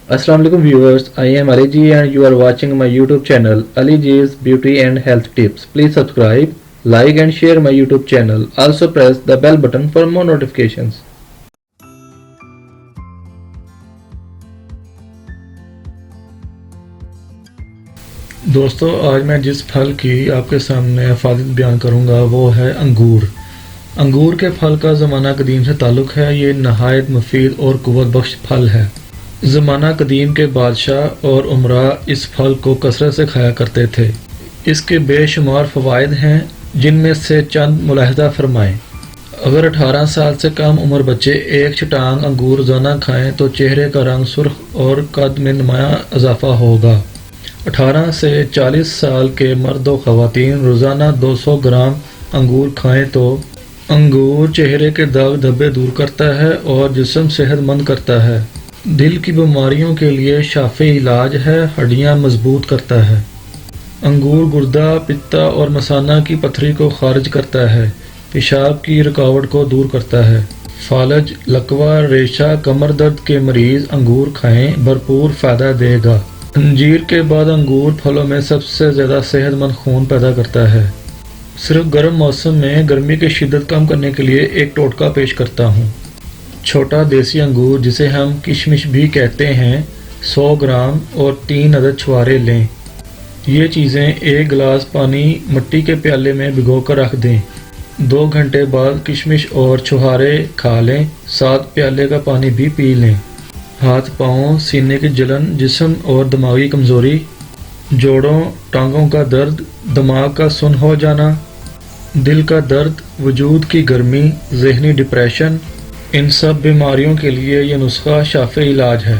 Assalamu alaikum viewers, I am Ali Ji and you are watching my YouTube channel Ali Ji's Beauty and Health Tips. Please subscribe, like and share my YouTube channel. Also press the bell button for more notifications. دوستو آج میں جس پھل کی آپ کے سامنے افادیت بیان کروں گا وہ ہے انگور۔ انگور کے پھل کا زمانہ قدیم سے تعلق ہے۔ یہ نہایت مفید اور قوت بخش پھل ہے۔ زمانہ قدیم کے بادشاہ اور امراء اس پھل کو کثرت سے کھایا کرتے تھے۔ اس کے بے شمار فوائد ہیں جن میں سے چند ملاحظہ فرمائیں۔ اگر 18 سال سے کم عمر بچے ایک چٹانگ انگور روزانہ کھائیں تو چہرے کا رنگ سرخ اور قد میں نمایاں اضافہ ہوگا۔ 18 سے 40 سال کے مرد و خواتین روزانہ 200 گرام انگور کھائیں تو انگور چہرے کے داغ دھبے دور کرتا ہے اور جسم صحت مند کرتا ہے۔ دل کی بیماریوں کے لیے شافی علاج ہے، ہڈیاں مضبوط کرتا ہے۔ انگور گردہ، پتا اور مثانہ کی پتھری کو خارج کرتا ہے، پیشاب کی رکاوٹ کو دور کرتا ہے۔ فالج، لکوہ، ریشہ، کمر درد کے مریض انگور کھائیں، بھرپور فائدہ دے گا۔ انجیر کے بعد انگور پھلوں میں سب سے زیادہ صحت مند خون پیدا کرتا ہے۔ صرف گرم موسم میں گرمی کی شدت کم کرنے کے لیے ایک ٹوٹکا پیش کرتا ہوں۔ چھوٹا دیسی انگور جسے ہم کشمش بھی کہتے ہیں 100 گرام اور 3 عدد چھوارے لیں۔ یہ چیزیں ایک گلاس پانی مٹی کے پیالے میں بھگو کر رکھ دیں۔ 2 گھنٹے بعد کشمش اور چھوارے کھا لیں، ساتھ پیالے کا پانی بھی پی لیں۔ ہاتھ پاؤں، سینے کی جلن، جسم اور دماغی کمزوری، جوڑوں ٹانگوں کا درد، دماغ کا سن ہو جانا، دل کا درد، وجود کی گرمی، ذہنی ڈپریشن، ان سب بیماریوں کے لیے یہ نسخہ شافی علاج ہے۔